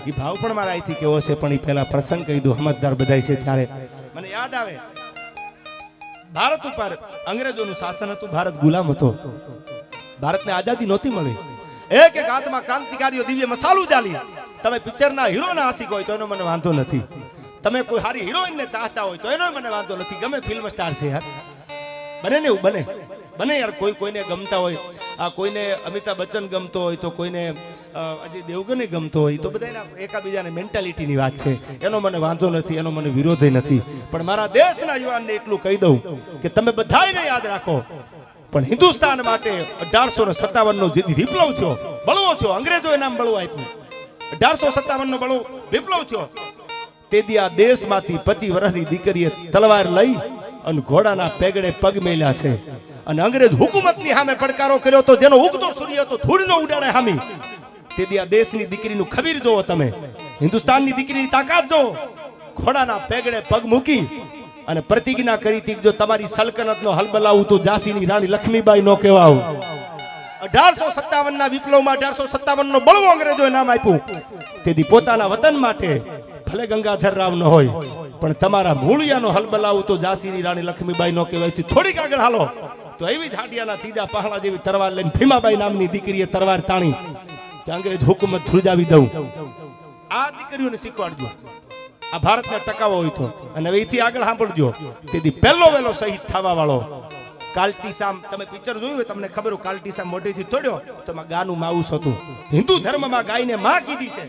એ ભાવ પણ મારા અહીંથી કેવો છે, પણ એ પહેલા પ્રસંગ કહી દઉં. સમજદાર બધાય છે ત્યારે મને યાદ આવે, ભારત ઉપર અંગ્રેજોનું શાસન હતું, ભારત ગુલામ હતો, ભારતને આઝાદી નહોતી મળી. એક એક હાથમાં ક્રાંતિકારીઓ દિવ્ય મસાલું ચાલી. તમે પિક્ચરના હીરોના આશિક હોય તો એનો મને વાંધો નથી, તમે કોઈ સારી હિરોઈનને ચાહતા હોય તો એનો મને વાંધો નથી. ગમે ફિલ્મ સ્ટાર છે યાર, બને ને એવું બને બને યાર. કોઈને ગમતા હોય, આ કોઈને અમિતાભ બચ્ચન ગમતો હોય તો કોઈને અજય દેવગન ગમતો હોય, તો બધા એકાબીજાની મેન્ટાલિટીની વાત છે, એનો મને વાંધો નથી, એનો મને વિરોધ નથી. પણ મારા દેશના યુવાનને એટલું કહી દઉં કે તમે બધાને યાદ રાખો, પણ હિન્દુસ્તાન માટે 1857 નો જે વિપ્લવ થયો, બળવો થયો, અંગ્રેજોએ નામ બળવો આપ્યું, 1857 નો બળવો વિપ્લવ થયો, તેથી આ દેશમાંથી 25 વર્ષની દીકરીએ તલવાર લઈ અને ઘોડાના પેગડે પગ મેલ્યા છે. અને અંગ્રેજ હુકુમતની સામે પડકારો કર્યો તો જેનો ઉગતો સૂર્ય તો ધૂળનો ઉડાડે હામી. તેથી આ દેશની દીકરીનું ખબીર જોવો, તમે હિન્દુસ્તાનની દીકરીની તાકાત જોવો. ઘોડાના પેગડે પગ મૂકી અને પ્રતિજ્ઞા કરી હતી, જો તમારી સલ્તનતનો હલબલાવું તો ઝાંસીની રાણી લક્ષ્મીબાઈ નો કહેવાવ. 1857 ના વિપ્લવમાં 1857 નો બળવો અંગ્રેજોએ નામ આપ્યું. તેથી પોતાના વતન માટે ભલે ગંગાધર રાવ ન હોય, પણ તમારા મૂળિયાનો હલબલાવું તો ઝાંસીની રાણી લક્ષ્મીબાઈ નો કહેવાય. થોડીક આગળ હાલો તો એવી જ હાડિયાના ત્રીજા પહાડા જેવી તરવાર લઈને ભીમાબાઈ નામની દીકરીએ તરવાર તાણી કે અંગ્રેજ હુકુમત ધ્રુજાવી દઉં. આ દીકરીઓને શીખવાડજો, આ ભારતને ટકાવો હોય તો. અને હવે એથી આગળ સાંભળજો, તેથી પહેલો વેલો શહીદ થવા વાળો કાલટીસામ, તમે પિક્ચર જોયું હોય તમને ખબર હોય, કાલટીસામ મોઢેથી તોડ્યો તો એમાં ગાનું માઉસ હતું. હિન્દુ ધર્મમાં ગાયને માં કીધી છે,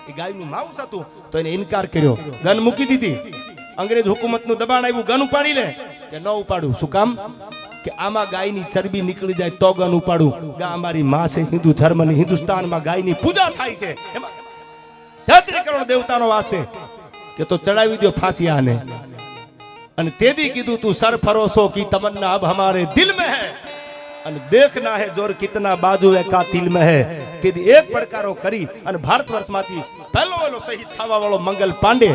એ ગાયનું માઉસ હતું તો એને ઇનકાર કર્યો, ગન મૂકી દીધી. અંગ્રેજ હુકુમતનું દબાણ આવ્યું, ગન ઉપાડી લે કે ન ઉપાડું. શું કામ? કે આમાં ગાયની ચરબી નીકળી જાય તો ગન ઉપાડું. ગા અમારી માં છે, હિન્દુ ધર્મની, હિન્દુસ્તાનમાં ગાયની પૂજા થાય છે, એમાં 33 કરોડ દેવતાનો વાસ છે, કે તો ચડાવી દો ફાંસી આને. અને તેદી કીધું તું સરફરોશો કી તમન્ના અબ હમારે દિલ में है અને देखना है जोर कितना बाजू का तिल में है. તેદી એક પડકારો કરી અને ભારત વર્ષમાંથી પહેલો વેલો શહીદ થવા વાળો મંગલ પાંડે.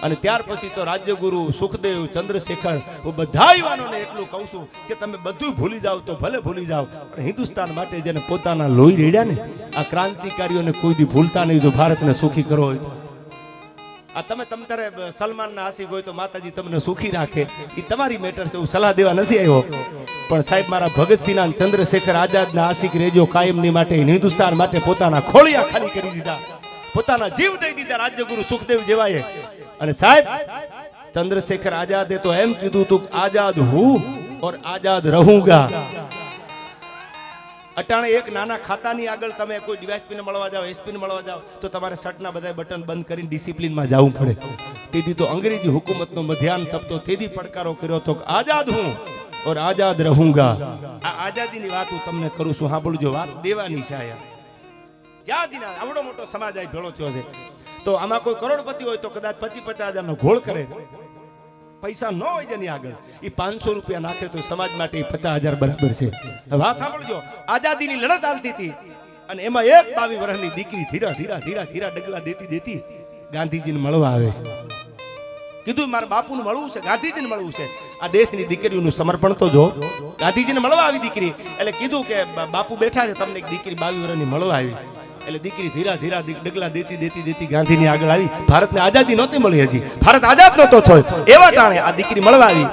અને ત્યાર પછી તો રાજ્યગુરુ સુખદેવ, ચંદ્રશેખર, હું બધા યુવાનોને એટલું કહું છું કે તમે બધું ભૂલી જાઓ તો ભલે ભૂલી જાઓ, પણ હિન્દુસ્તાન માટે જેને પોતાના લોહી રેડ્યા ને, આ ક્રાંતિકારીઓને કોઈ દી ભૂલતા નહીં. જો ભારતને સુખી કરવો હોય તો આ તમે તમતારે સલમાનના આશિક હોય તો માતાજી તમને સુખી રાખે, એ તમારી મેટર છે, હું સલાહ દેવા નથી આવ્યો. પણ સાહેબ મારા ભગતસિંહના, ચંદ્રશેખર આઝાદના આશિક રેજો કાયમની માટે. હિન્દુસ્તાન માટે પોતાના ખોળિયા ખાલી કરી દીધા, પોતાના જીવ દઈ દીધા રાજ્યગુરુ સુખદેવ જેવાએ. અને સાહેબ ચંદ્રશેખર આઝાદે તો એમ કીધું તું, આઝાદ હું ઓર આઝાદ રહુંગા. અટાણે એક નાના ખાતાની આગળ તમે કોઈ ડીવાયએસપીને મળવા જાઓ, એસપીને મળવા જાઓ તો તમારે શર્ટના બધા બટન બંધ કરીને ડિસિપ્લિનમાં જવું પડે. તેથી તો અંગ્રેજી હુકુમતનો મધ્યાન તપતો તેથી પડકારો કર્યો હતો, આઝાદ હું ઓર આઝાદ રહુંગા. આ આઝાદીની વાત હું તમને કરું છું, સાંભળજો, વાત દેવાની છે. આયા જ્યાં દિના આવડો મોટો સમાજ આ ભેળો થયો છે, તો આમાં કોઈ કરોડપતિ હોય તો કદાચ 25-50 હજારનો ઘોળ કરે, પૈસા ન હોય જેની આગળ, એ 500 રૂપિયા નાખે તો સમાજ માટે 50,000 બરાબર છે. વાત સાંભળજો, આઝાદીની લડત ચાલતી હતી અને એમાં એક 22 વર્ષની દીકરી ધીરા ધીરા ધીરા ધીરા ડગલા દેતી દેતી ગાંધીજીને મળવા આવે છે. કીધું મારા બાપુને મળવું છે, ગાંધીજીને મળવું છે. આ દેશની દીકરીઓનું સમર્પણ તો જો. ગાંધીજીને મળવા આવી દીકરી, એટલે કીધું કે બાપુ બેઠા છે, તમને એક દીકરી 22 વર્ષની મળવા આવી. એટલે દીકરી ધીરા ધીરા ડગલા દેતી દેતી દેતી ગાંધીની આગળ આવી. ભારતને આઝાદી નહોતી મળી, હજી ભારત આઝાદ નહોતો થયો, એવા ટાણે આ દીકરી મળવા આવી.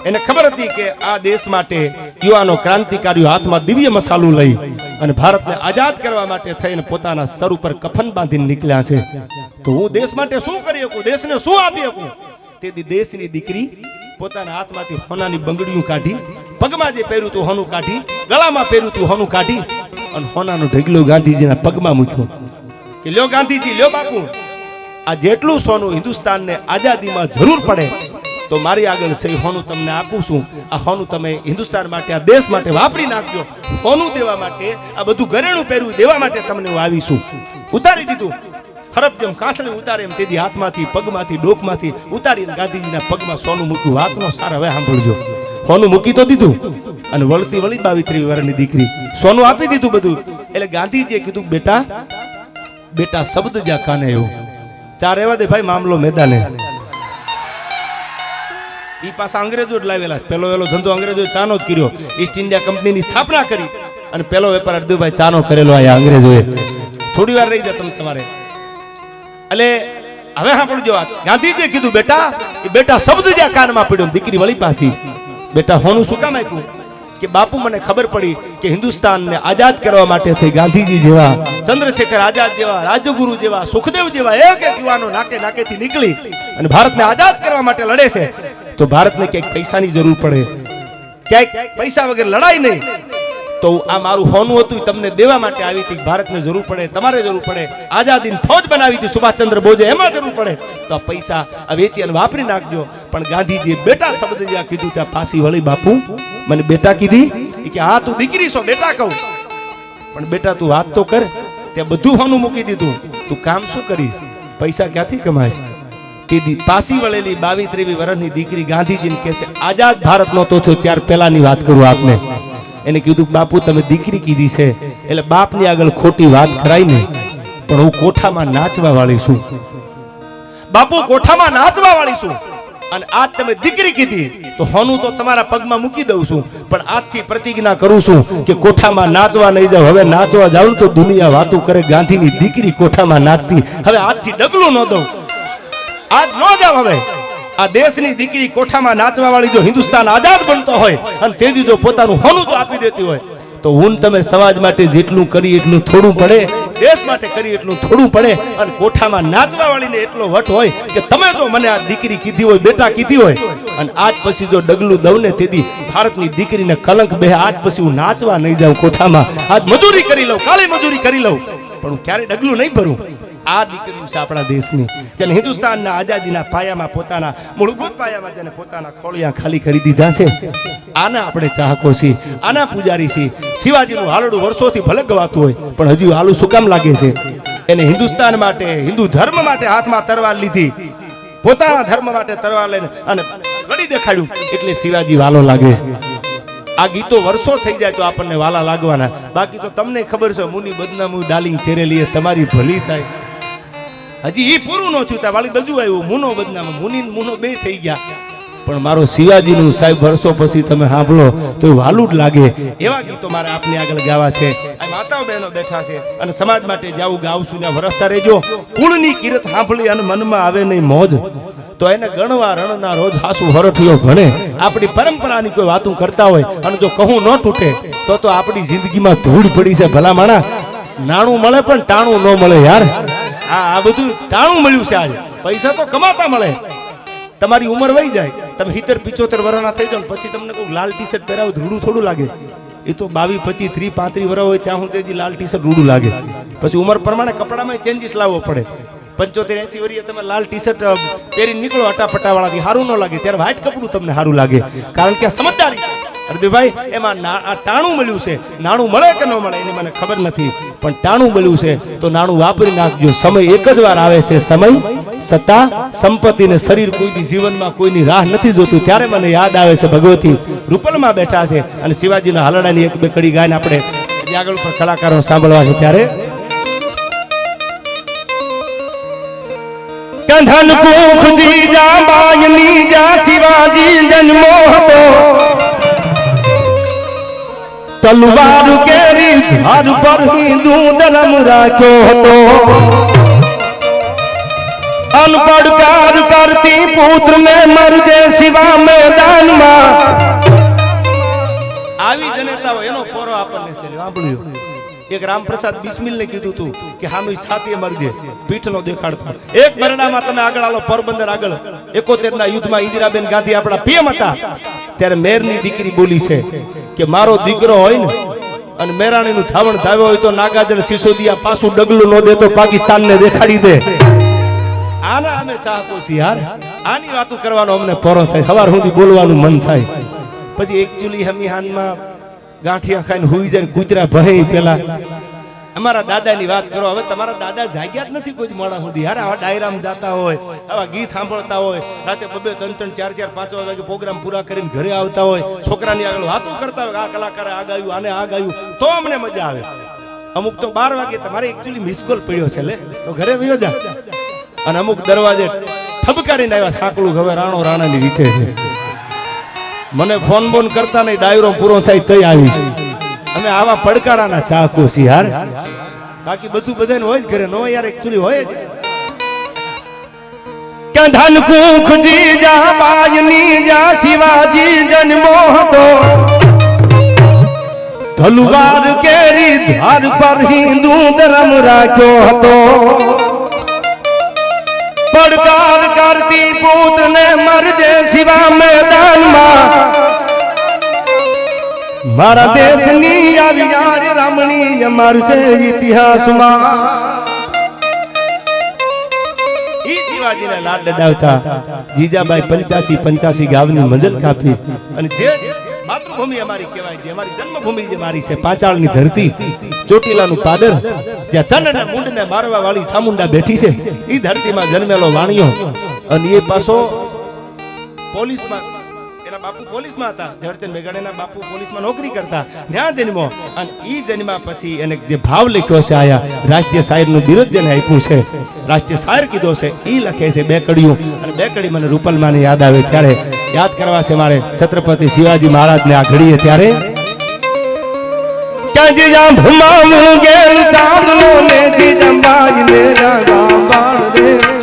એને ખબર હતી કે આ દેશ માટે યુવાનો ક્રાંતિકારીઓ હાથમાં દિવ્ય મસાલું લઈ અને ભારતને આઝાદ કરવા માટે થઈને પોતાના સર ઉપર કફન બાંધીને નીકળ્યા છે. તો હું દેશ માટે શું કરી શકું, દેશને શું આપી શકું? તેથી દેશની દીકરી પોતાના હાથમાંથી હોનાની બંગડીઓ કાઢી, પગમાં જે પહેર્યું તું હોનું કાઢી, ગળામાં પહેર્યું તું હોનું કાઢી અને હોનાનો ઢગલો ગાંધીજીના પગમાં મૂક્યો કે લ્યો ગાંધીજી, લ્યો બાપુ, આ જેટલું સોનું હિન્દુસ્તાનને આઝાદીમાં જરૂર પડે તો મારી આગળ છે હોનું તમને આપું છું. આ હોનું તમે હિન્દુસ્તાન માટે, આ દેશ માટે વાપરી નાખજો. હોનું દેવા માટે, આ બધું ઘરેણું પહેરવું દેવા માટે તમને હું આવીશું. ઉતારી દીધું, હરપ જેમ કાસળી ઉતારે એમ તેથી હાથમાંથી, પગમાંથી, ડોકમાંથી ઉતારીને ગાંધીજીના પગમાં સોનું મૂક્યું. વાતનો સાર હવે સાંભળજો. સોનું મૂકી તો દીધું અને વળતી વળી 22-23 વર્ષની દીકરી, સોનું આપી દીધું બધું. એટલે ગાંધીજીએ કીધું, બેટા બેટા શબ્દ જા કાને એવું 4 રહેવા દે ભાઈ, મામલો મેદાને. ઈ પાછા અંગ્રેજો જ લાવેલા. પેલો વેલો ધંધો અંગ્રેજોએ ચાનો જ કર્યો. ઈસ્ટ ઇન્ડિયા કંપનીની સ્થાપના કરી અને પેલો વેપાર અર્ધુભાઈ ચાનો કરેલો. આ અંગ્રેજોએ થોડી વાર રહી જાય તમે તમારે. એટલે હવે સાંભળજો વાત. ગાંધીજીએ કીધું બેટા, એ બેટા શબ્દ જ્યાં કાનમાં પડ્યો, દીકરી વળી પાછી, બેટા હોનું શું કામ આપ્યું? કે બાપુ મને ખબર પડી કે હિન્દુસ્તાનને આઝાદ કરવા માટે થઈ ગાંધીજી જેવા, ચંદ્રશેખર આઝાદ જેવા, રાજગુરુ જેવા, સુખદેવ જેવા એક એક યુવાનો નાકે નાકેથી નીકળી અને ભારતને આઝાદ કરવા માટે લડે છે. તો ભારતને ક્યાંક પૈસાની જરૂર પડે, ક્યાંક પૈસા વગર લડાય નહીં. તો આ મારું હોનું હતું તમને દેવા માટે આવી હતી. ભારતને જરૂર પડે, તમારે જરૂર પડે, આઝાદીની ફૌજ બનાવી હતી સુભાષચંદ્ર બોઝે, એમાં જરૂર પડે તો આ પૈસા આ વેચી અને વાપરી નાખજો. પણ ગાંધીજીએ બેટા શબ્દ જ્યાં કીધું ત્યાં પાછી વળી. બાપુ મને બેટા કીધી? કે હા તું દીકરી છો બેટા કહું, પણ બેટા તું વાત તો કર. ત્યાં બધું હોનું મૂકી દીધું, તું કામ શું કરીશ? પૈસા ક્યાંથી કમાઈશ? કીધી પાછી વળેલી 22-23 વર્ષની દીકરી ગાંધીજીને કહેશે આઝાદ ભારત નહોતો થયો ત્યાર પહેલાની વાત કરું આપને. એને કીધું બાપુ તમે દીકરી કીધી છે એટલે બાપની આગળ ખોટી વાત કરાય નહીં, પણ હું કોઠામાં નાચવા વાળી છું. બાપુ કોઠામાં નાચવા વાળી છું, અને આજ તમે દીકરી કીધી તો હોનું તો તમારા પગમાં મૂકી દઉં છું, પણ આજથી પ્રતિજ્ઞા કરું છું કે કોઠામાં નાચવા નહીં જાવ. હવે નાચવા જાવ તો દુનિયા વાતું કરે ગાંધીની દીકરી કોઠામાં નાચતી. હવે આજથી ડગલું ન દઉં, આજ ન જાવ. હવે આ દેશની દીકરી કોઠામાં નાચવા વાળી જો હિન્દુસ્તાન આઝાદ બનતો હોય અને તેજી જો પોતાનું હોનું તો આપી દેતી હોય, તો હું તમે સમાજ માટે જેટલું કરી એટલું થોડું પડે, દેશ માટે કરી એટલું થોડું પડે. અને કોઠામાં નાચવા વાળીને એટલો વટ હોય કે તમે જો મને આ દીકરી કીધી હોય, બેટા કીધી હોય, અને આજ પછી જો ડગલું દઉં ને તેથી ભારતની દીકરીને કલંક બે. આજ પછી હું નાચવા નહીં જાઉં કોઠામાં, આજ મજૂરી કરી લઉં, કાળી મજૂરી કરી લઉં, પણ હું ક્યારે ડગલું નહીં ભરું. આ દીકરીઓ છે આપણા દેશની, જેને હિન્દુસ્તાનના આઝાદીના પાયામાં, પોતાના મૂળભૂત પાયામાં જેને પોતાના ખોળિયા ખાલી કરી દીધા છે. આના આપણે ચાહકો છીએ, આના પૂજારી છીએ. શિવાજીનું હાલડું વર્ષોથી ભલે ગવાતું હોય, પણ હજુ હાલું શું કામ લાગે છે? એને હિન્દુસ્તાન માટે, હિન્દુ ધર્મ માટે હાથમાં તરવાર લીધી, પોતાના ધર્મ માટે તરવાર લઈને અને લડી દેખાડ્યું, એટલે શિવાજી વાલો લાગે છે. આ ગીતો વર્ષો થઈ જાય તો આપણને વાલા લાગવાના. બાકી તો તમને ખબર છે મુની બદનામું ડાલિંગ તેરેલી તમારી ભલી થાય. હજી એ પૂરું ન થયું ત્યાં વાલી બજુ આવ્યું, મુનો બદનામ, મુની મુનો બે થઈ ગયા. પણ મારો શિવાજીનું સાહેબ વર્ષો પછી તમે સાંભળો તો વાલું જ લાગે. એવા ગીતો મારે આપની આગળ ગાવા છે. આ માતાઓ બહેનો બેઠા છે અને સમાજ માટે જાવું ગાવશું ને વરસતા રહેજો. કુળની કીરત સાંભળી અને મનમાં આવે નહીં મોજ, તો એને ગણવા રણના રોજ હાસુ હરઠિયો ભણે. આપણી પરંપરાની કોઈ વાતું કરતા હોય અને જો કહું ન તૂટે તો આપણી જિંદગીમાં ધૂળ પડી છે. ભલા માણા નાણું મળે પણ ટાણું ન મળે યાર. આ બધું ટાણું મળ્યું છે. આજે પૈસા તો કમાતા મળે, તમારી ઉંમર વહી જાય, તમે 70-75 વર્ષના થઈ જાવ પછી તમને કોઈ લાલ ટી શર્ટ પહેરાવો રૂડું થોડું લાગે. એ તો 22, 25, 30, 35 વર્ષ હોય ત્યાં સુધી લાલ ટી શર્ટ રૂડું લાગે. પછી ઉંમર પ્રમાણે કપડામાં ચેન્જીસ લાવવો પડે. 75-80 વર્ષે તમે લાલ ટી શર્ટ પહેરીને નીકળો અટાપટા વાળાથી સારું ન લાગે, ત્યારે વ્હાઈટ કપડું તમને સારું લાગે, કારણ કે આ સમજદારી. અર્જુભાઈ એમાં ટાણું મળ્યું છે. નાણું મળે કે ન મળે એની મને ખબર નથી, પણ ટાણું મળ્યું છે તો નાણું વાપરી નાખજો. સમય એક જ વાર આવે છે. સમય, સત્તા, સંપત્તિ ને શરીર કોઈની જીવનમાં કોઈની રાહ નથી જોતું. ત્યારે મને યાદ આવે છે ભગવતી રૂપલમાં બેઠા છે અને શિવાજીના હાલડાની એક બે કડી ગાયને આપણે આગળ ઉપર કલાકારો સાંભળવા છે. ત્યારે કંધન કુખ જીજા બાયની જા શિવાજી જન્મો હતો, તલવાર કેરી ધાર પર હિન્દુ ધર્મ રાખ્યો હતો. અનપડકાર કરતી પુત્ર ને મરજે શિવા મેદાનમાં. આવી જનતાઓ એનો પોરો આપણને છે સાંભળ્યો. એક રામપ્રસાદ બિસ્મિલ ને કીધું તું કે હામી સાથી મરજે, પીઠ નો દેખાડતો. એક બરડામાં તમે આગળ આલો, પોરબંદર આગળ 71 ના યુદ્ધમાં ઇન્દિરાબેન ગાંધી આપણા પીએમ હતા, ત્યારે મેરની દીકરી બોલી છે કે મારો દીકરો હોય ને અને મેરાણીનું ધાવણ ધાવ્યો હોય તો નાગાજળ સિસોદિયા પાછું ડગલું ન દે તો પાકિસ્તાનને દેખાડી દે. આના અમે ચાહકો છીએ યાર. આની વાતો કરવાનો અમને પોરો થાય, સવાર સુધી બોલવાનું મન થાય. પછી એકચ્યુઅલી હમી હાનમાં ગાંઠિયા ખાઈને હુઈ જાય, કૂતરા ભહે. પેલા અમારા દાદાની વાત કરો. હવે તમારા દાદા જાગ્યા જ નથી કોઈ મોડા સુધી યાર. આવા ડાયરામાં જાતા હોય, આવા ગીત સાંભળતા હોય, રાતે 2-2, 3-3, 4-4, 5 વાગે પ્રોગ્રામ પૂરા કરીને ઘરે આવતા હોય, છોકરાની આગળ વાતો કરતા હોય, આ કલાકારે આ ગાયું, આને આ ગાયું, તો અમને મજા આવે. અમુક તો 12 વાગે તમારે એકચ્યુઅલી મિસ કોલ પડ્યો છે લે તો ઘરે વયો જા. અને અમુક દરવાજે ઠબકારીને આવ્યા, સાંકળું હવે રાણો રાણાની રીતે છે. મને ફોન બોન કરતા નહીં, ડાયરો પૂરો થાય તઈ આવી છે. અમે આવા પડકારાના ચાહકો છીએ યાર. બાકી બધું બધાને હોય જ ઘરે, નો યાર એકચ્યુઅલી હોય જ. કે ધન કુખ જીજા બાજની જા શિવાજી જન્મો હતો તલવાર કેરી ધાર પર હિન્દુ ધર્મ રાખ્યો હતો પડકાર કરતી પુત્રને મરજે શિવા મેદાનમાં મારા દેશની આવી યાર રમણીય મરશે ઇતિહાસમાં ઈ શિવાજીને લાડ લડાવતા જીજાબાઈ 85 ગામની મંજલ કાપી અને જે માતૃભૂમિ અમારી કહેવાય છે અમારી જન્મભૂમિ જે મારી છે પાંચાળની ધરતી ચોટીલાનું પાદર જ્યાં તન અને મુંડને મારવા વાળી ચામુંડા બેઠી છે ઈ ધરતીમાં જન્મેલો વાણિયો અને એ પાછો પોલીસમાં એના બાપુ પોલીસમાં હતા ઝવેરચંદ મેઘાણીના બાપુ પોલીસમાં નોકરી કરતા ત્યાં જન્મો અને ઈ જન્મા પછી એને જે ભાવ લખ્યો છે આયા રાષ્ટ્રીય શાયરનું બિરુદ જેને આપ્યું છે રાષ્ટ્રીય શાયર કીધો છે ઈ લખે છે બે કડીઓ અને બે કડી મને રૂપલમાને યાદ આવે ત્યારે યાદ કરવા છે મારે છત્રપતિ શિવાજી મહારાજને આ ઘડીએ ત્યારે ક્યાં જી ભમાવું ગેલ ચાંદલો ને જી જંબાજ ને જાગા બાળ રે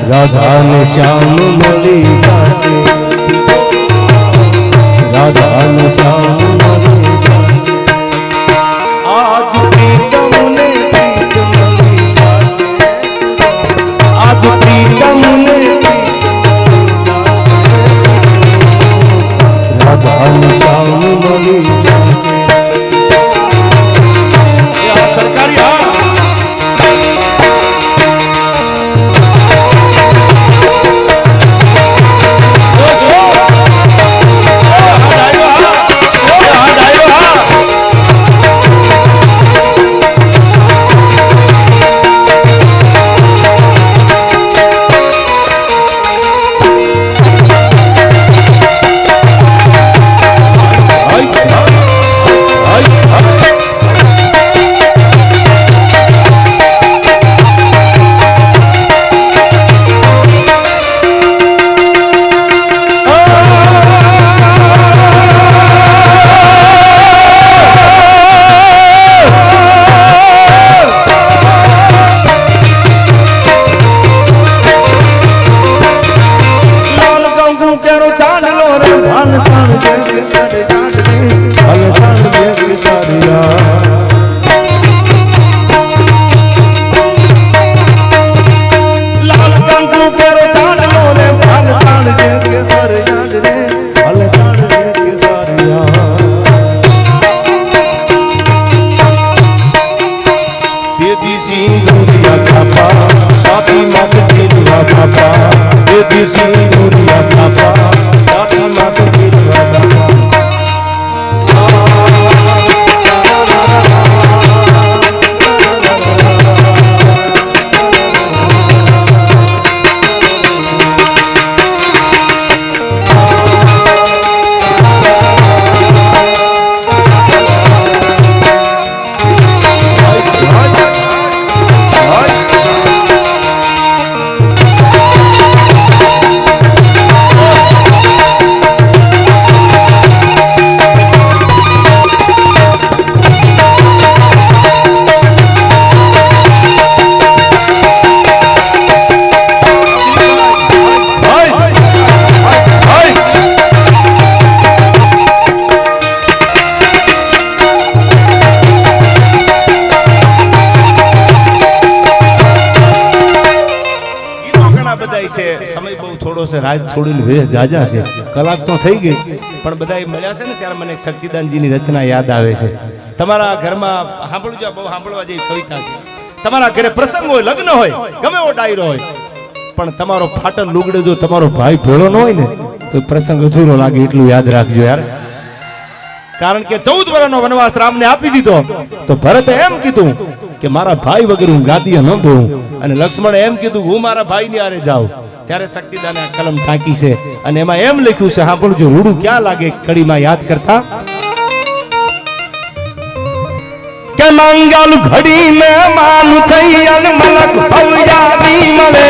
राधा ने श्याम मली दासे राधा ने श्याम मली दासे आज प्रीतम ने प्रीत मली दासे आज प्रीतम ने राधा ने श्याम मली दासे सरकारी બધાય છે સમય બહુ થોડો છે રાત થોડીને વે જાજા છે કલાક તો થઈ ગઈ પણ બધાય મળ્યા છે ને ત્યારે મને એક શક્તિદાનજીની રચના યાદ આવે છે તમારા ઘરમાં સાંભળજો બહુ સાંભળવા જેવી કવિતા છે તમારા ઘરે પ્રસંગ હોય લગ્ન હોય ગમે એવો ડાયરો હોય પણ તમારો ફાટલ લુગડે જો તમારો ભાઈ ભેળો ન હોય ને તો પ્રસંગ અધૂરો લાગે એટલું યાદ રાખજો યાર કારણ કે 14 વર્ષનો વનવાસ રામને આપી દીધો તો ભરતે એમ કીધું કે મારા ભાઈ વગર હું ગાદીએ ન બેહું અને લક્ષ્મણે એમ કીધું હું મારા ભાઈની આરે જાઉં ત્યારે શક્તિદાને આ કલમ ટાંકી છે અને એમાં એમ લખ્યું છે સાંભળજો રૂડું ક્યાં લાગે કડીમાં યાદ કરતા કે મંગલ ઘડી મે માન થઈ અને મલક ભવયાદી મળે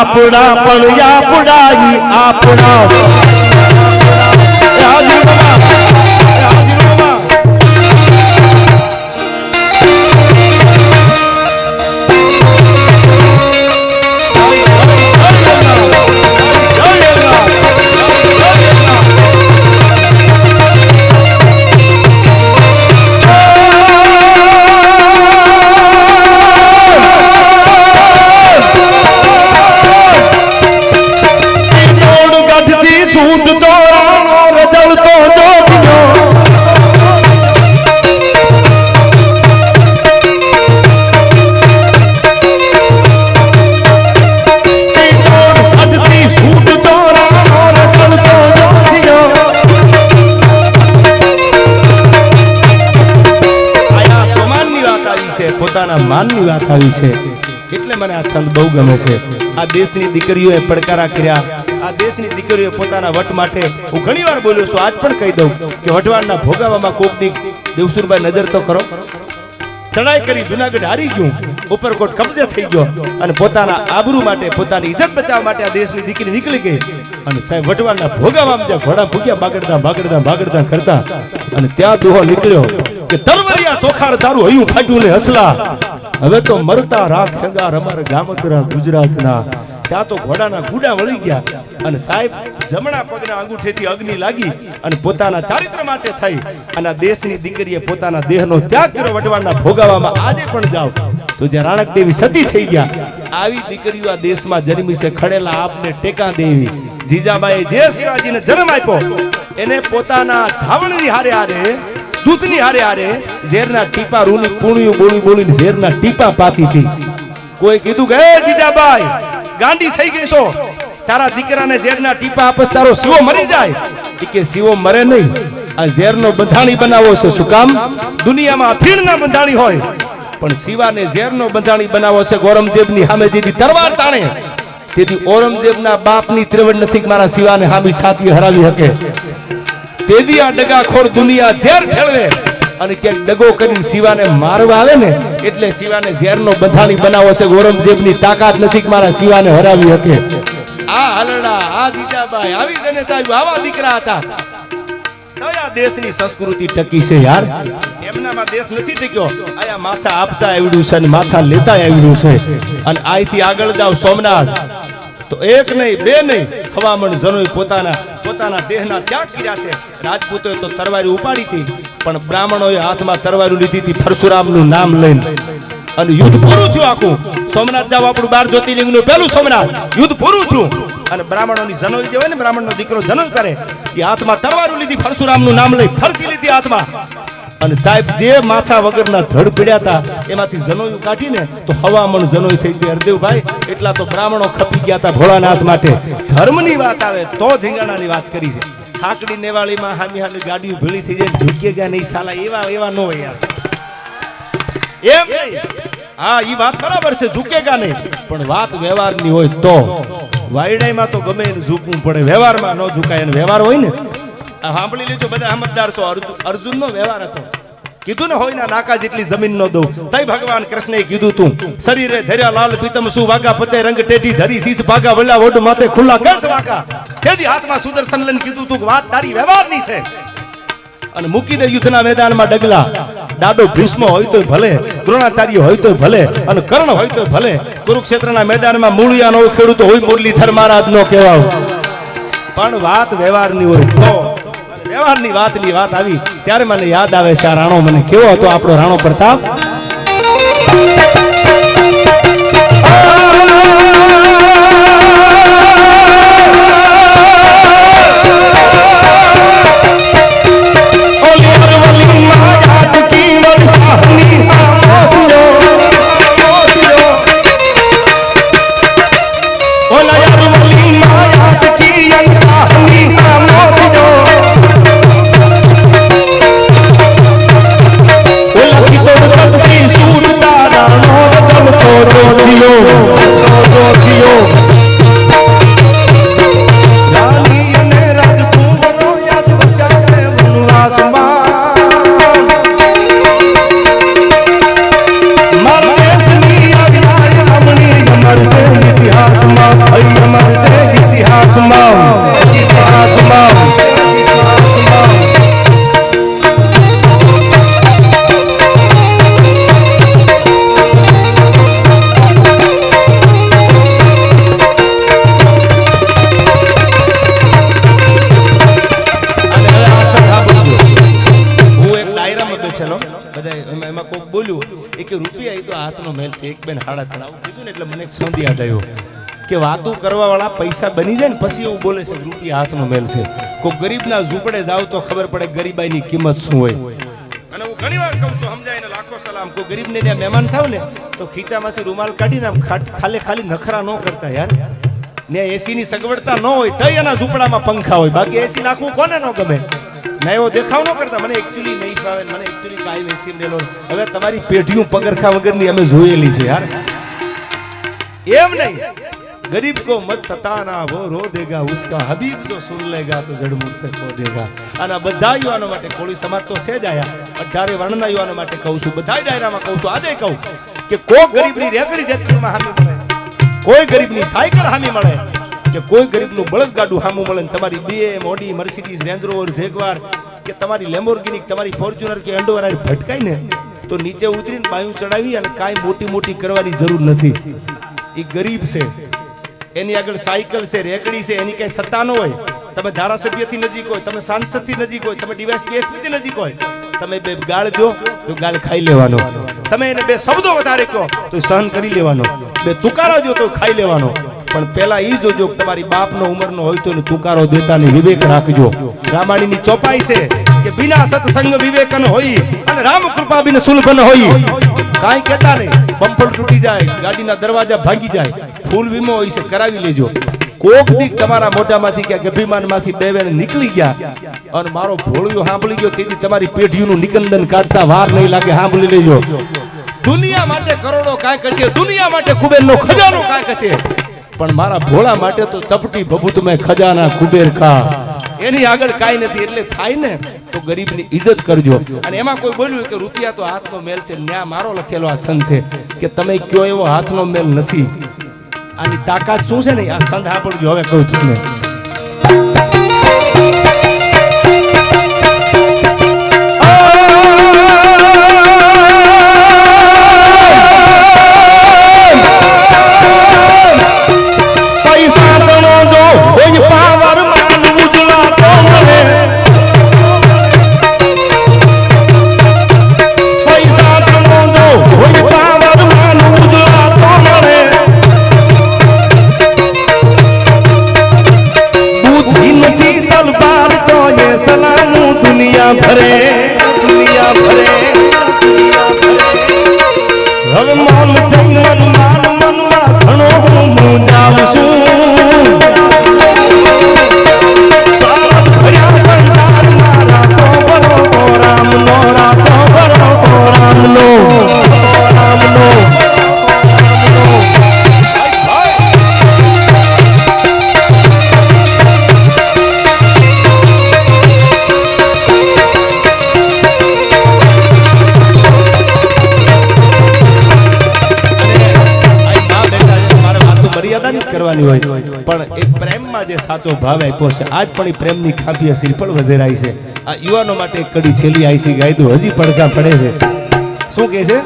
આપણા પણ આપડાઈ આપણા પોતાના માનની વાત આવી છે એટલે મને આ છંદ બહુ ગમે છે આ દેશની દીકરીઓએ પડકારા કર્યા આ દેશની દીકરીઓએ પોતાના વટ માટે હું ઘણીવાર બોલ્યો છું આજ પણ કહી દઉં કે વઢવાણના ભોગાવામાં કોક દી દેવસુરભાઈ નજર તો કરો ચડાઈ કરી જુનાગઢ હારી ગયું ઉપરકોટ કબજે થઈ ગયો અને પોતાના આબરૂ માટે પોતાની ઇજ્જત બચાવવા માટે આ દેશની દીકરી નીકળી ગઈ અને સાહેબ વઢવાણના ભોગાવામાં જ્યાં ઘોડા ભૂગ્યા બાગડતા કરતા અને ત્યાં દોહો નીકળ્યો કે તરવરિયા તોખાર તારું હયું ફાટ્યું ને હસલા હવે તો મરતા રાખ ખેંગાર અમારા ગામતરા ગુજરાતના ત્યાં તો ઘોડાના ગુડા વળી ગયા અને સાહેબ જમણા પગના અંગૂઠેથી અગ્નિ લાગી અને પોતાના ચારિત્ર માટે થઈ અને આ દેશની દીકરીએ પોતાના દેહનો ત્યાગ કર્યો વઢવાણના ભોગાવામાં આજે પણ જાવ તો જે રાણક દેવી સતી થઈ ગયા આવી દીકરીઓ આ દેશમાં જન્મી છે ખડેલા આપને ટેકા દેવી જીજાબાઈએ જે શિવાજીને જન્મ આપ્યો એને પોતાના ધાવણની હારે હારે દૂધની હારે હારે ઝેરના ટીપા રૂની પૂણિયું બોલીને ઝેરના ટીપા પાતી હતી કોઈ કીધું કે એ જીજાબાઈ ગાંડી થઈ ગઈ છો તારા દીકરાને ઝેરના ટીપા આપસ તારો શિવો મરી જાય કે શિવો મરે નહીં આ ઝેરનો બંધાણી બનાવો છે શું કામ દુનિયામાં અફીણના બંધાણી હોય પણ શિવાને ઝેરનો બંધાણી બનાવો છે ઔરંગઝેબની સામે જેથી તરવાર તાણે તેથી ઔરંગઝેબના બાપની ત્રેવડ નથી મારા શિવાને સામી છાતી હરાવી શકે તેદી આ ડગાખોર દુનિયા ઝેર ફેળવે અને ક્યાંક ડગો કરીને શિવાને મારવા આવે ને એટલે શિવાને ઝેરનો બંધાણી બનાવો છે ઔરંગઝેબની તાકાત નથી મારા શિવાને હરાવી શકે આ હલડા આ જીજાબાઈ આવી જનતા આવા દીકરા હતા કયા દેશની સંસ્કૃતિ ટકી છે યાર એમનામાં દેશ નથી ટક્યો આયા માથા આપતા આવડ્યું છે અને માથા લેતા આવડ્યું છે અને આથી આગળ જાવ સોમનાથ તો એક નહીં બે નહીં ખવામણ જનોય પોતાના દેહના ત્યાગ કર્યા છે રાજપૂતોએ તો તરવારી ઉપાડી હતી પણ બ્રાહ્મણોએ હાથમાં તરવારી લીધી હતી પરશુરામનું નામ લઈને અને યુદ્ધ પૂરું થયું આખું સોમનાથ જાવ આપણું 12 જ્યોતિર્લિંગનું પહેલું સોમનાથ યુદ્ધ પૂરું થયું અને બ્રાહ્મણોની જનોઈ જે હોય ને બ્રાહ્મણનો દીકરો જનોઈ કરે એ હાથમાં તરવારી લીધી પરશુરામનું નામ લઈ ફરસી લીધી હાથમાં અને સાહેબ જે માથા વગરના ધડ પડ્યા હતા એમાંથી જનોયું કાઢીને તો હવામણ જનોઈ થઈ ગઈ હરદેવભાઈ એટલા તો બ્રાહ્મણો ખપી ગયા હતા ભોળાનાથ માટે ધર્મની વાત આવે તો ધીંગાણાની વાત કરી છે ખાકડી નેવાળીમાં હામી ગાડીઓ ભેળી થઈ જાય ઝૂકે ગયા નહીં સાલા એવા ન હોય યાર એમ નહીં. હા ઈ વાત બરાબર છે, ઝૂકેગા નહીં, પણ વાત વ્યવહારની હોય તો વાયડાઈમાં તો ગમે એને ઝૂકવું પડે, વ્યવહારમાં ન ઝૂકાય. અને વ્યવહાર હોય ને, આ સાંભળી લેજો બધા સમજદાર છો. અર્જુનનો વ્યવહાર હતો, કીધું ને હોય ના નાકા જેટલી જમીન ન દઉં. તઈ ભગવાન કૃષ્ણએ કીધું તું શરીરે ધર્યા લાલ પીતમ સુ વાગા પતે રંગ ટેટી ધરી શીશ ભાગા વલ્લા ઓડ માથે ખુલ્લા કેસ વાકા. તેદી હાથમાં સુદર્શન લઈને કીધું તું વાત તારી વ્યવહારની છે. અને મૂકી દે યુદ્ધના મેદાનમાં ડગલા. દાદો ભીષ્મ હોય તોય ભલે, દ્રોણાચાર્ય હોય તોય ભલે, અને કર્ણ હોય તોય ભલે. કુરુક્ષેત્રના મેદાનમાં મૂળિયા નો ખેડૂતો હોય મુરલીધર મહારાજ નો કહેવાય, પણ વાત વ્યવહારની હોય તો. વ્યવહારની વાતની વાત આવી ત્યારે મને યાદ આવે છે આ રાણો મને કેવો હતો, આપણો રાણો પ્રતાપ. કે વાતું કરવા વાળા પૈસા બની જાય ને પછી એવું બોલે છે રૂપિયા હાથનો મેલ છે. કોઈ ગરીબના ઝૂંપડે જાવ તો ખબર પડે ગરીબાઈની કિંમત શું હોય. અને હું ઘણી વાર કહું છું, સમજાય ને લાખો સલામ. કોઈ ગરીબને ત્યાં મહેમાન થાવ ને તો ખીચામાંથી રૂમાલ કાઢીને આમ ખાલી નખરા ન કરતા યાર. ને એસી ની સગવડતા ન હોય તો એના ઝૂંપડામાં પંખા હોય, બાકી એસી નાખવું કોને ન ગમે. ના એવો દેખાવ ન કરતા. મને એકચ્યુઅલી નહીં ફાવે, મને એકચ્યુઅલી કાંઈ એસી લેલો. હવે તમારી પેઢીઓ પગરખા વગરની અમે જોયેલી છે યાર. એમ નહીં, गरीब को मत सताना वो रो देगा, उसका हबीब जो सुन लेगा तो जड़ मुझ से खो देगा. આના બધા યુવાનો માટે કોળી સમાજ તો છે જ આયા, 18 વર્ણના યુવાનો માટે કહું છું, બધા ડાયરામાં કહું છું, આજે કહું કે કોઈ ગરીબની રેકડી જેટલીમાં હામી મળે, કોઈ ગરીબની સાયકલ હામી મળે, કે કોઈ ગરીબનું બળદગાડું હામું મળે, તમારી BM Audi Mercedes range rover Jaguar કે તમારી લેમ્બોર્ગિની તમારી ફોર્ચ્યુનર કે એન્ડોવર ભટકાઈ ને તો નીચે ઉતરીને બાયું ચડાવી અને કાંઈ મોટી મોટી કરવાની જરૂર નથી. એ ગરીબ છે, એની આગળ સાયકલ છે, રેકડી છે, એની કઈ સત્તા ન હોય. તમે ધારાસભ્યથી નજીક હોય, તમે સાંસદથી નજીક હોય, તમે ડીવાયએસપી થી નજીક હોય, તમે બે ગાળ દો તો ગાળ ખાઈ લેવાનો, તમે એને બે શબ્દો વધારે કહો તો સહન કરી લેવાનો, બે તુકારો દો તો ખાઈ લેવાનો. પણ પેલા ઈ જોજો તમારી બાપનો ઉંમરનો હોય તો એને તુકારો દેતા ને વિવેક રાખજો. રામાયણની ચોપાઈ છે કે બિના સત્સંગ વિવેકન હોય અને રામ કૃપા બિન સુલભન હોય. કાંઈ કહેતા નહીં, બમ્પર તૂટી જાય, ગાડીના દરવાજા ભાંગી જાય, ફૂલ વીમો હોય છે કરાવી લેજો. કોક દી તમારા મોઢામાંથી કે અભિમાનમાંથી બે વેણ નીકળી ગયા અને મારો ભોળિયો સાંભળી ગયો, તેથી તમારી પેઢીઓનું નિકંદન કાઢતા વાર નહીં લાગે. સાંભળી લેજો, દુનિયા માટે કરોડો કાંઈક હશે, દુનિયા માટે કુબેરનો ખજાનો કાંઈક હશે, પણ મારા ભોળા માટે તો ચપટી ભભૂત મેં ખજાના કુબેર કા, એની આગળ કાંઈ નથી. એટલે થાય ને તો ગરીબની ઇજ્જત કરજો. અને એમાં કોઈ બોલ્યું કે રૂપિયા તો હાથનો મેલ છે, ન્યા મારો લખેલો આ છંદ છે કે તમે કયો એવો હાથનો મેલ નથી. આની તાકાત શું છે ને આ સંત સાંભળજો. હવે કહું તમને, કરવાની હોય, પણ એક પ્રેમમાં જે સાચો ભાવ આપ્યો છે, આજ પણ એ પ્રેમની ખાંભીએ શ્રીફળ વધેરાય છે. આ યુવાનો માટે એક કડી છેલ્લી આઈથી ગાઈ દઉં, હજી પડઘા પડે છે. શું કહે છે?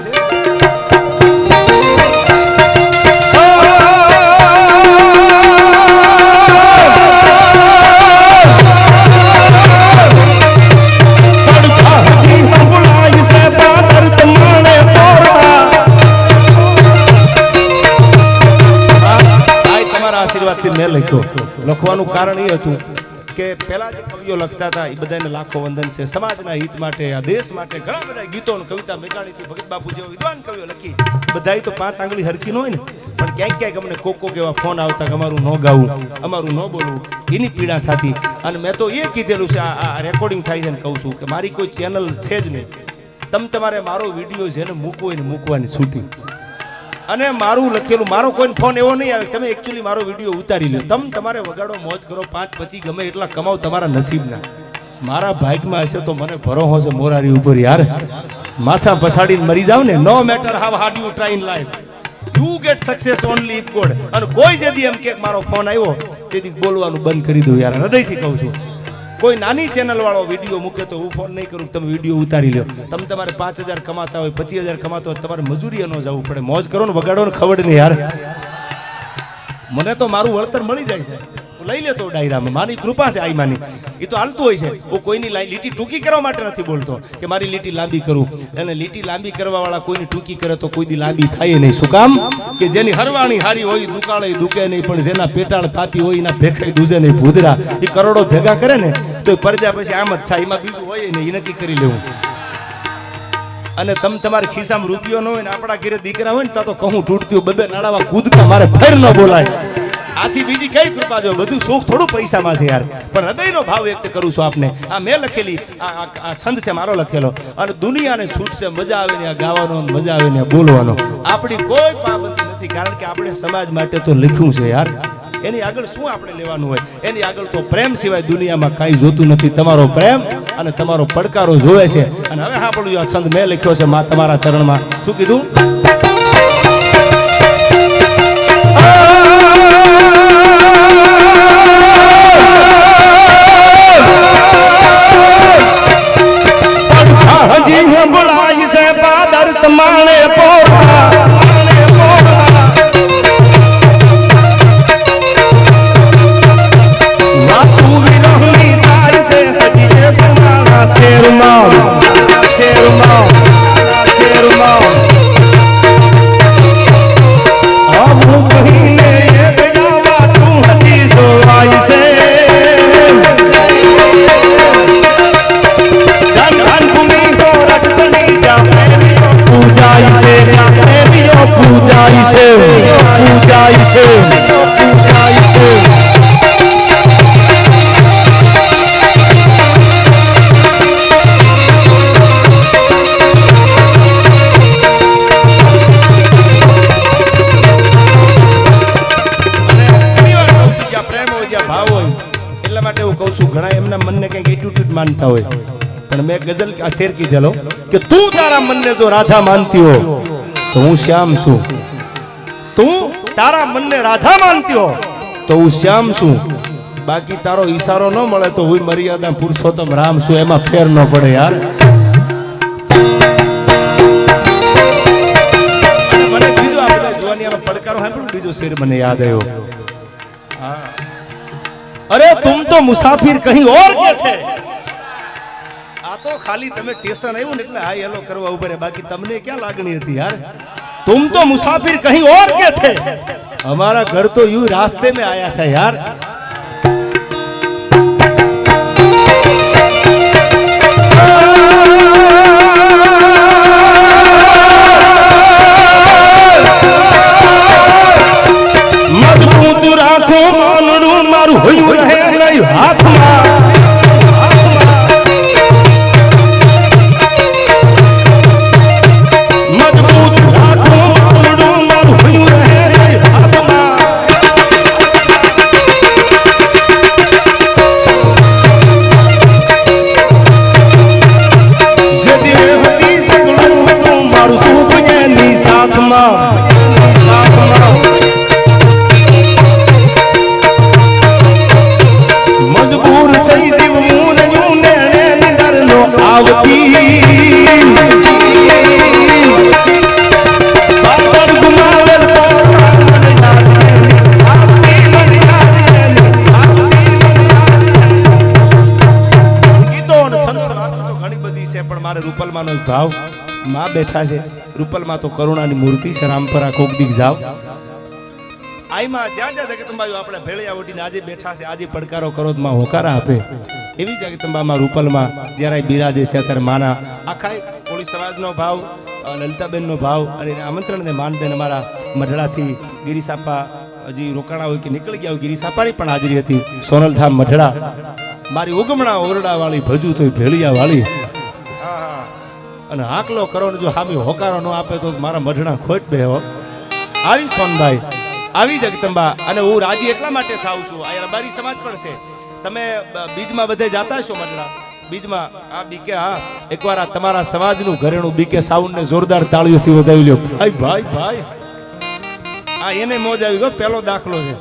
મેં લખ્યો. લખવાનું કારણ એ હતું કે પહેલા જે કવિઓ લખતા હતા એ બધાને લાખો વંદન છે. સમાજના હિત માટે, આ દેશ માટે ઘણા બધા ગીતો અને કવિતા મેઘાણીથી ભગત બાપુ જેવા વિદ્વાન કવિઓ લખી. બધાય તો 5 આંગળી હરખી ન હોય ને, પણ ક્યાંક ક્યાંક અમને કોક એવા ફોન આવતા કે અમારું ન ગાવું, અમારું ન બોલવું, એની પીડા થતી. અને મેં તો એ કીધેલું છે, આ રેકોર્ડિંગ થાય છે ને કહું છું કે મારી કોઈ ચેનલ છે જ નહીં. તમારે મારો વિડીયો છે ને મૂકવો હોય ને મૂકવાની છૂટી. અને મારું લખેલું, મારો કોઈ ફોન એવો નહીં આવે. તમે એકચ્યુઅલી મારો વિડીયો ઉતારી લો, તમારે વગાડો, મોજ કરો, 5 25 ગમે એટલા કમાવ, તમારા નસીબના. મારા ભાગમાં હશે તો મને ભરોસો છે મોરારી ઉપર યાર. માથા પછાડીને મરી જાવ ને, no matter how hard you try in life, you get success only if God. અને કોઈ જેદી એમ કે મારો ફોન આવ્યો તેથી બોલવાનું બંધ કરી દઉં યાર, હૃદયથી કહું છું. કોઈ નાની ચેનલ વાળો વિડીયો મૂકે તો હું ફોન નહીં કરું, તમે વિડીયો ઉતારી લો. તમારે 5000 કમાતા હોય, 25000 કમાતા હોય, તમારે મજૂરી ન જવું પડે, મોજ કરો ને, વગાડો ને, ખબર નહીં યાર. મને તો મારું વળતર મળી જાય છે, લઈ લેતો ડાયરામાં, મારી કૃપા છે આઈમાની. એ તો હાલતું હોય છે. હું કોઈની લીટી ટૂંકી કરવા માટે નથી બોલતો કે મારી લીટી લાંબી કરું. અને લીટી લાંબી કરવા વાળા કોઈની ટૂંકી કરે તો કોઈ દી લાંબી થાય નહીં. શું કામ? કે જેની હરવાણી હારી હોય દુકાળે દુકે નહીં, પણ જેના પેટાળ પાપી હોય એના ભેખાઈ દૂજે નહીં ભૂદરા. એ કરોડો ભેગા કરે ને તો પરજા પછી આમ જ થાય, એમાં બીજું હોય નહીં, એ નક્કી કરી લેવું. અને તમારા ખિસ્સામાં રૂપિયો ન હોય ને આપણા ઘરે દીકરા હોય ને તો કહું તૂટતી બબે નાડામાં કૂદકા મારે ફેર ન બોલાય. આથી બીજી કઈ કૃપા જો, બધું સુખ થોડું પૈસામાં છે યાર, પણ હૃદયનો ભાવ વ્યક્ત કરું છું આપને. આ મેં લખેલી આ છંદ છે મારો લખેલો, અને દુનિયાને છૂટ છે, મજા આવે ને આ ગાવાનો, મજા આવે ને બોલવાનો. આપણી કોઈ પાબંદી નથી, કારણ કે આપણે સમાજ માટે તો લખ્યું છે યાર. એની આગળ શું આપણે લેવાનું હોય? એની આગળ તો પ્રેમ સિવાય દુનિયામાં કાંઈ જોતું નથી. તમારો પ્રેમ અને તમારો પડકારો જોવે છે. અને હવે સાંભળ્યું, આ છંદ મેં લખ્યો છે, માં તમારા ચરણમાં. શું કીધું? માનતા હોય, પણ મેં ગઝલ આ શેર કીધેલો કે તું તારા મનને જો રાધા માનતી હો તો હું શ્યામ છું. તું તારા મનને રાધા માનતી હો તો હું શ્યામ છું. બાકી તારો ઈશારો ન મળે તો હું મર્યાદા પુરુષોત્તમ રામ છું. એમાં ફેર ન પડે યાર. મને બીજો આપણે જવાનીનો પડકારો સાંભળ્યો, બીજો શેર મને યાદ આવ્યો. અરે તુમ તો મુસાફિર કહી ઓર કે થે. આ તો ખાલી તમે સ્ટેશન આવ્યું ને એટલે હાય હેલો કરવા ઉભા રહે, બાકી તમને ક્યાં લાગણી હતી યાર. तुम तो मुसाफिर कहीं और के थे, हमारा घर तो यूं रास्ते में आया था यार. मजबूत राखो मानड़ू मारू होयू रहे नहीं हाथ में. રૂપલમાંનો એક ભાવ માં બેઠા છે. રૂપલમાં તો કરુણાની મૂર્તિ છે. રામપરા કોક દીક જાવ આઈમાં જ્યાં જ્યાં જગદંબાયું આપણે ભેળિયા ઓઢીને આજે બેઠા છે. આજે પડકારો કરો તો માં હોકારા આપે એવી જગદંબામાં રૂપલમાં જ્યારે બિરાજે છે ત્યારે માના આખા કોળી સમાજનો ભાવ, લલિતાબેનનો ભાવ અને આમંત્રણને માન દઈને અમારા મઢડાથી ગિરીસાપા હજી રોકાણા હોય કે નીકળી ગયા હોય, ગિરીસાપાની પણ હાજરી હતી. સોનલધામ મઢડા મારી ઉગમણા ઓરડા વાળી ભજુ તો ભેળિયા વાળી અને હાકલો કરો ને જો હામી હોકારો ન આપે તો મારા મઢડા ખોટ બે હો. આવી સોનભાઈ આવી જગદંબા અને હું રાજી એટલા માટે થાઉં છું. આ રબારી સમાજ પણ છે. તમે બીજમાં બધે જાતા છો મઢડા બીજમાં આ બીકે હા એકવાર આ તમારા સમાજનું ઘરેણું બીકે સાઉન્ડ ને જોરદાર તાળીઓથી વધાવી લ્યો. ભાઈ ભાઈ ભાઈ આ એને મોજ આવી ગયો. પેલો દાખલો છે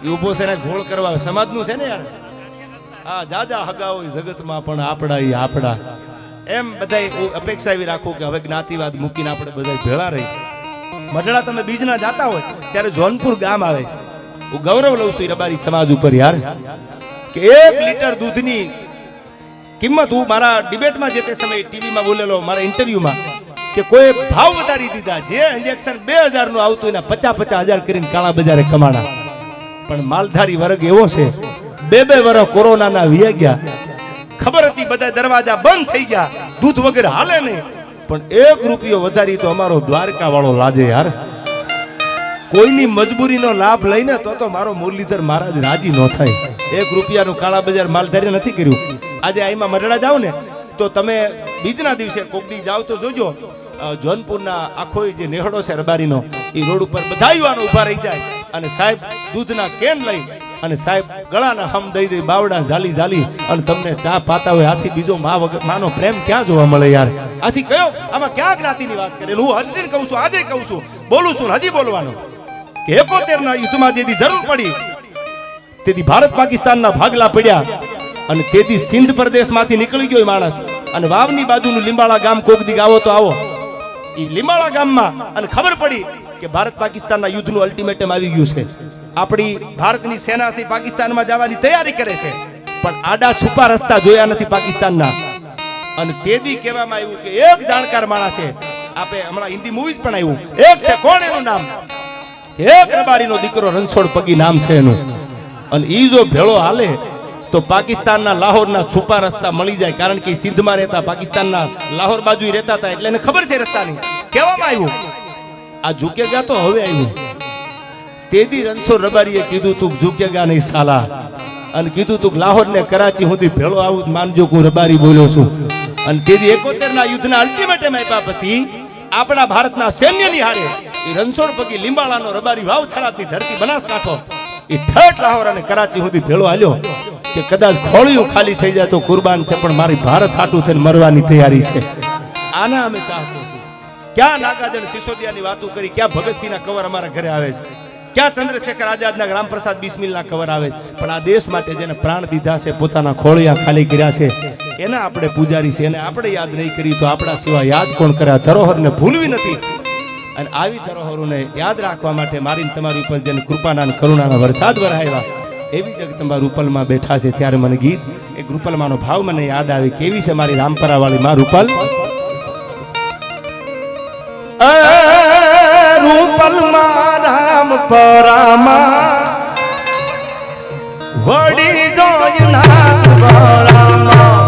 એ ઉભો છે ને ઘોળ કરવા સમાજનું છે ને યાર. હા જાજા હગા હોય જગતમાં પણ આપડા ઈ આપડા એમ બધાય અપેક્ષા એવી રાખો કે હવે જ્ઞાતિવાદ મૂકીને આપણે બધા ભેળા રહી. મઢડા તમે બીજના જાતા હોય ત્યારે જોનપુર ગામ આવે છે. હું ગૌરવ લઉં છું રબારી સમાજ ઉપર યાર કે 1 લીટર દૂધની કિંમત હું મારા ડિબેટમાં જે તે સમયે ટીવીમાં બોલેલો મારા ઇન્ટરવ્યુમાં કે કોઈ ભાવ વધારી દીધા. જે ઇન્જેક્શન 2000 નું આવતું એના 50,000 કરીને કાળા બજારે કમાણા. પણ માલધારી વર્ગ એવો છે 2 વર્ષ કોરોનાના વી ગયા. ખબર હતી બધા દરવાજા બંધ થઈ ગયા, દૂધ વગર હાલે નહીં, પણ 1 રૂપિયો વધારી તો અમારો દ્વારકા વાળો લાજે યાર. કોઈની મજબૂરીનો લાભ લઈને તો મારો મુરલીધર મહારાજ રાજી ન થાય. 1 રૂપિયાનું કાળા બજાર માલધારી નથી કર્યું. આજે આઈમાં મઢડા જાવ ને તો તમે બીજના દિવસે કોક દી જાવ તો જોજો જોનપુરના આખો જે નેહડો છે રબારીનો એ રોડ ઉપર બધા યુવાનો ઉભા રહી જાય અને સાહેબ દૂધના કેન લઈ અને સાહેબ ગળાના હમ દઈ દઈ બાવડા ઝાલી ઝાલી અને તમને ચા પાતા હોય. આથી બીજો માનો પ્રેમ ક્યાં જોવા મળે યાર? આથી કયો આમાં ક્યાં જ્ઞાતિની વાત કરે? હું હજી કહું છું, આજે કહું છું, બોલું છું, હજી બોલવાનું કે 71 ના યુદ્ધમાં જેથી જરૂર પડી તેથી ભારત પાકિસ્તાનના ભાગલા પડ્યા અને તેથી સિંધ પ્રદેશમાંથી નીકળી ગયો માણસ અને વાવની બાજુનું લીંબાળા ગામ કોક દી આવો તો આવો એ લીંબાળા ગામમાં અને ખબર પડી કે ભારત પાકિસ્તાનના યુદ્ધનું અલ્ટિમેટમ આવી ગયું છે. આપણી ભારતની સેના છે પાકિસ્તાનમાં જવાની તૈયારી કરે છે પણ આડા છુપા રસ્તા જોયા નથી પાકિસ્તાનના. અને તેદી કહેવામાં આવ્યું કે એક જાણકાર માણસ છે, આપે હમણાં હિન્દી મૂવીઝ પણ આવ્યું, એક છે કોણ એનું નામ? એક રબારીનો દીકરો રણછોડ પગી નામ છે એનું. અને ઈ જો ભેળો હાલે તો પાકિસ્તાનના લાહોરના છુપા રસ્તા મળી જાય. કારણ કે સિંધમાં રહેતા, પાકિસ્તાનના લાહોર બાજુ રહેતા હતા એટલે એને ખબર છે રસ્તાની. કહેવામાં આવ્યું આ ઝુકેગા તો હવે આવ્યું. તેદી રણછોડ રબારીએ કીધું તું ઝુકેગા નહીં સાલા, અને કીધું તું લાહોર ને કરાચી સુધી ભેળો આવું માનજો હું રબારી બોલ્યો છું. અને તેદી 71 ના યુદ્ધના અલ્ટિમેટમ આપ્યા પછી આપણા ભારતના સૈન્યની હારે એ રણછોડ પગી લીંબાળાનો રબારી વાવ થરાદની ધરતી બનાસકાંઠો એ ઠેઠ લાહોર અને કરાચી સુધી ભેળો હાલ્યો કે કદાચ ખોળિયું ખાલી થઈ જાય તો કુરબાન છે પણ મારી ભારત હાટું થઈને મરવાની તૈયારી છે. આના અમે ચાહતો છીએ. ક્યાં નાગાજણ સિસોદિયાની વાતો કરી, ક્યાં ભગતસિંહના કવર અમારા ઘરે આવે છે, ક્યાં ચંદ્રશેખર આઝાદના રામપ્રસાદ બિસ્મિલના કવર આવે છે, પણ આ દેશ માટે જેને પ્રાણ દીધા છે, પોતાના ખોળિયા ખાલી કર્યા છે, એના આપણે પૂજારી છે, એને આપણે યાદ નહીં કરી તો આપણા સિવાય યાદ કોણ કરે? આ ધરોહરને ભૂલવી નથી. અને આવી ધરોહરોને યાદ રાખવા માટે મારી તમારી ઉપર જેને કૃપાના કરુણાના વરસાદ વરાવ્યા એવી જગદંબા રૂપલમાં બેઠા છે ત્યારે મને ગીત એક રૂપલમાંનો ભાવ મને યાદ આવે. કેવી છે મારી રામપરા વાળી માં રૂપલ? રૂપલમાં રામપરામાં વડી જોયના ગોળામાં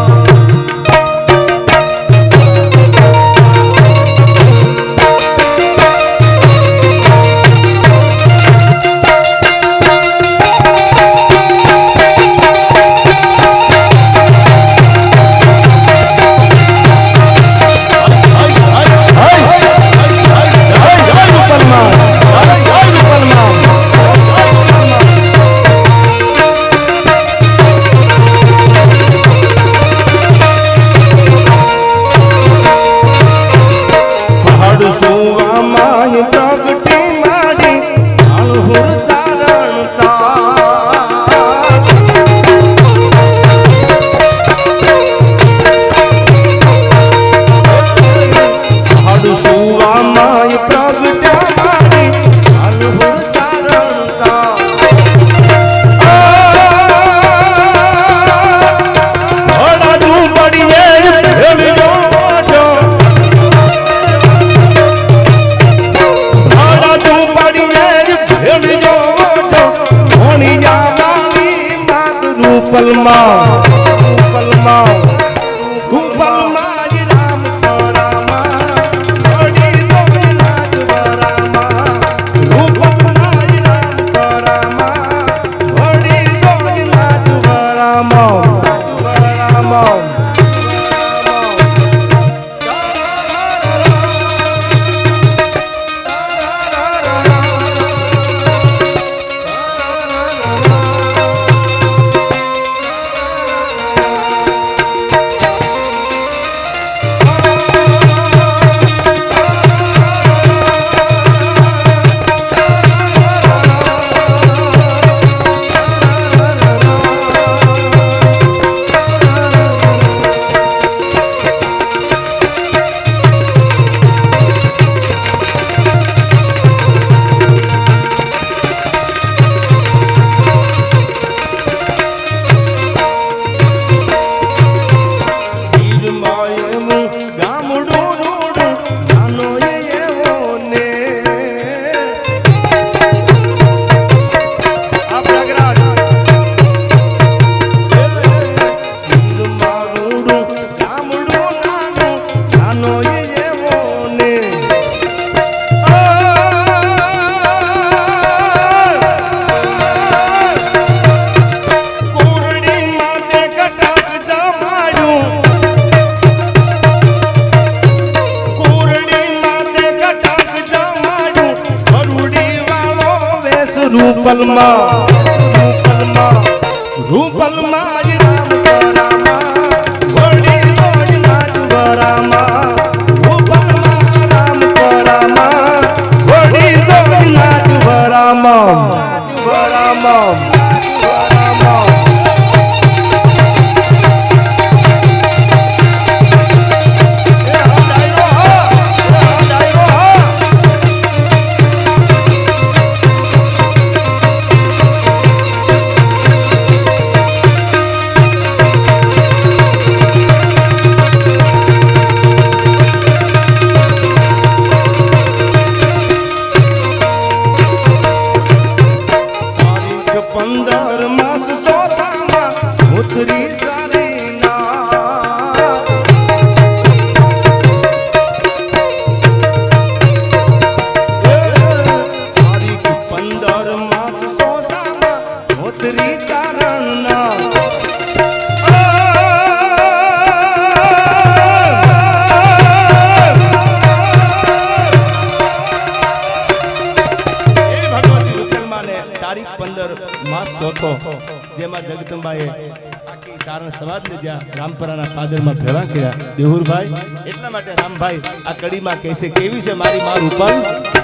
દેહુરભાઈ એટલા માટે રામભાઈ આ કડીમાં કહેશે કેવી છે મારી માં રૂપલ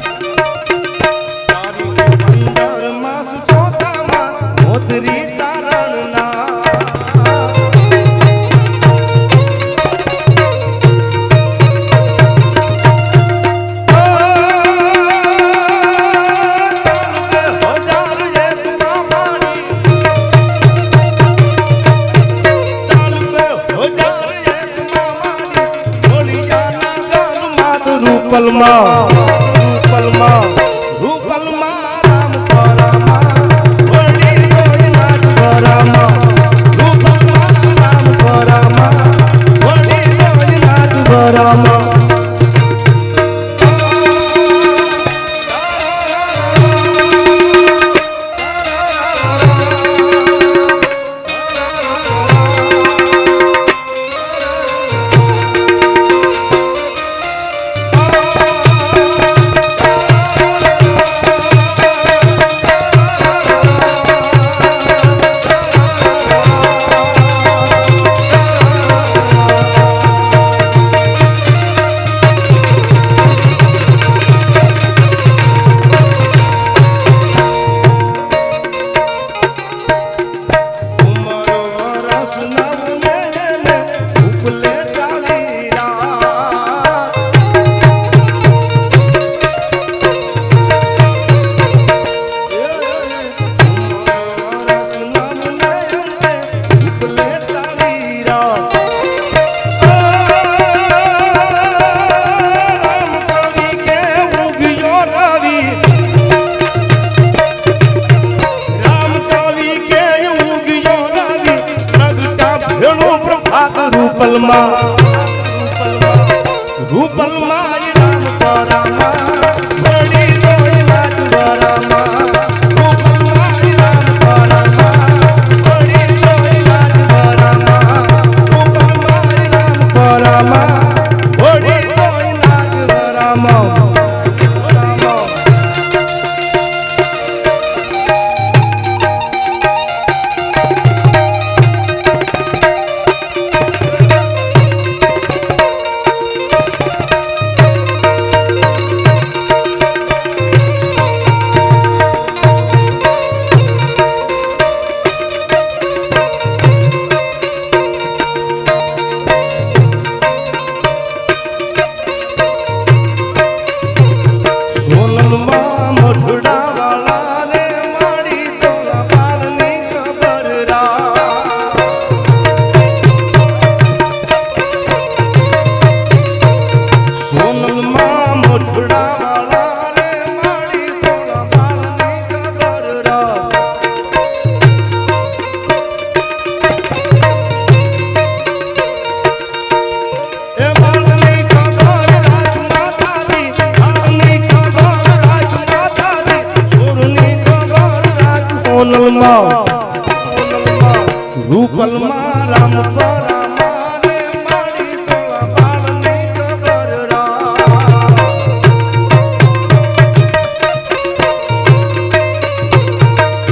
રૂપલમાં રામ પરામાને મારી તોળા બાળની ખબર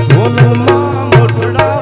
સોનલમાં મોટડા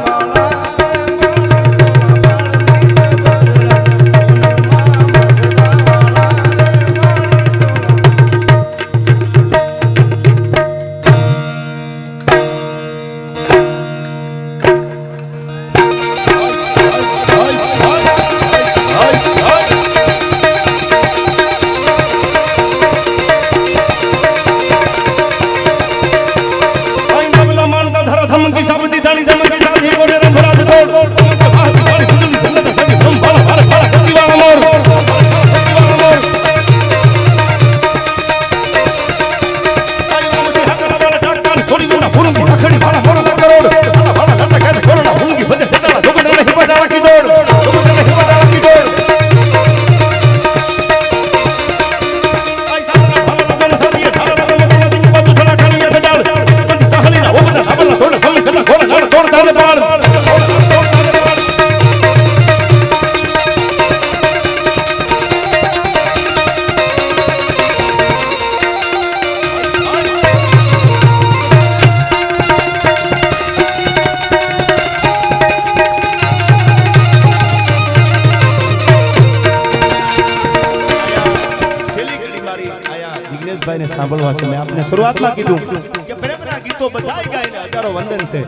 સાંભળવા છે. મેં આપને શરૂઆતમાં કીધું કે પ્રેમના ગીતો બધાય ગાય ને હજારો વંદન છે,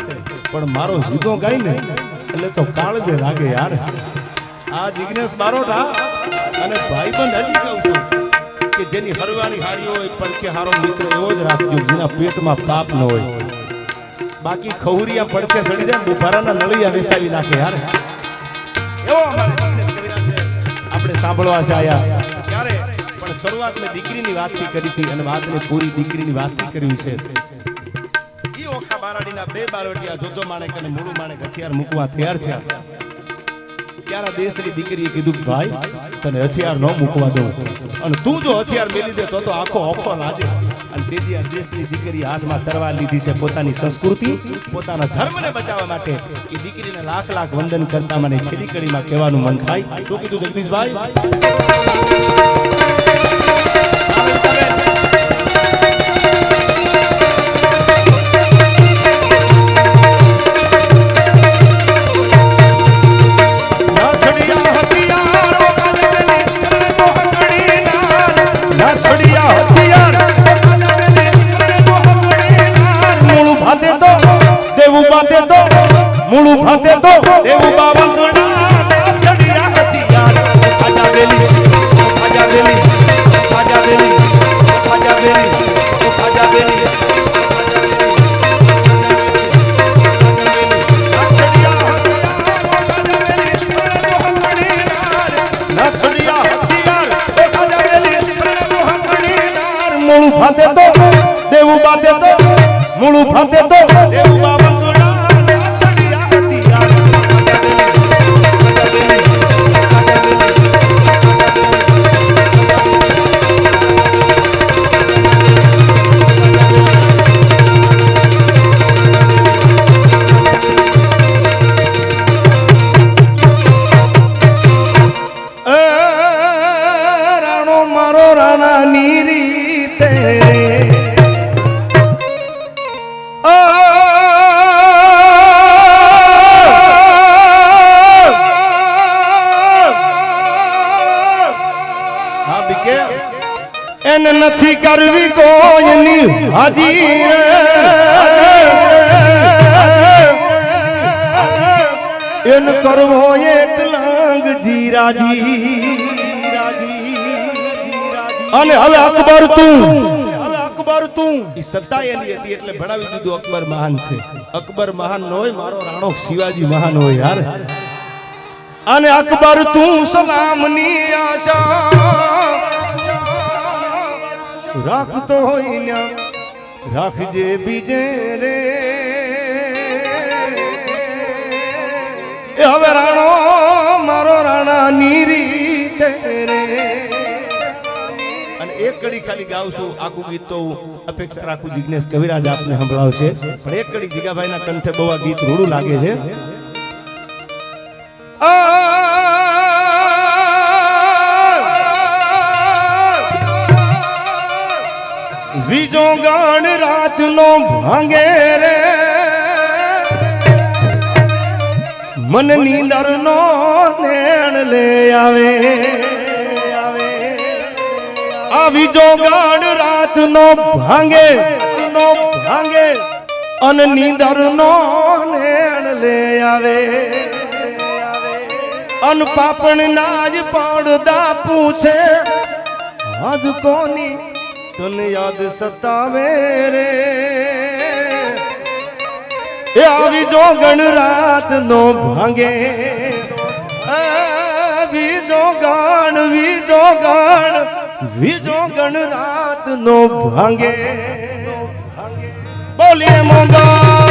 પણ મારો જીગો ગાય ને એટલે તો કાળજે લાગે યાર. આ જિગ્નેશ બારોટા અને ભાઈબંધ હજી કહું છું કે જેની હરવાણી હારી હોય પણ કે હારો મિત્ર એવો જ રાખજો જેના પેટમાં પાપ ન હોય. બાકી ખહુરિયા પડકે સડી જાય બુભારાના નળિયા વેસાવી નાખે યાર. એવો અમારે જિગ્નેશ કવિરાજ છે, આપણે સાંભળવા છે આયા. ક્યારે પણ શરૂઆત મેં દીકરીની વાતથી કરી હતી અને વાતને પૂરી દીકરીની વાતથી કર્યું છે. ઈ ઓખા બારાડીના બે બારવટિયા જોધો માણેક અને મૂળું માણેક હથિયાર મૂકવા તૈયાર થયા. ત્યારે દેશની દીકરીએ કીધું ભાઈ તને હથિયાર ન મૂકવા દઉં, અને તું જો હથિયાર મેલી દે તો આખો ઓખો લાજે. અને તેથી આ દેશની દીકરી હાથમાં તરવાર લીધી છે પોતાની સંસ્કૃતિ પોતાના ધર્મને બચાવવા માટે. એ દીકરીને લાખ લાખ વંદન કરતા મને છેલ્લી કડીમાં કહેવાનું મન થાય. શું કીધું જગદીશભાઈ? મૂળું ભાતે તો દેવું બાવંગણા છડિયા હથિયાર આજા બેલી આજા બેલી આજા બેલી આજા બેલી આજા બેલી મૂળું ભાતે તો દેવું બાતે તો મૂળું ભાતે તો દેવું બાવંગણા એને નથી કરવી કોઈની હાજી એન કરવો એક લાંગ જીરાજી અને હવે અકબર તું ઈ સત્તા એની હતી એટલે ભણાવી દીધું અકબર મહાન છે. અકબર મહાન ન હોય, મારો રાણો શિવાજી મહાન હોય યાર. અને અકબર તું સલામની આશા રાખતો હોય ને રાખજે બીજે રે. એ હવે રાણો મારો રાણા ની રીતે રે. અને એક કડી ખાલી ગાવશું, આખું ગીત તો અપેક્ષા રાખું જિગ્નેશ કવિરાજ આપને સંભળાવશે, પણ એક કડી જીગાભાઈના કંઠે બહુ આ ગીત રૂડું લાગે છે. બીજો ગાણ રાત નો ભાંગે રે મન નીંદર નો નેણ લે આવે. આ બીજો ગાણ રાત નો ભાંગે અને નીંદર નો નેણ લે આવે. અન પાપણ નાજ પડદા પૂછે આજ કોની તને યાદ સતાવે રે. એ આવી જો ગણ રાત નો ભાંગે વીજો ગણ રાત નો ભાંગે. બોલીએ મોંગા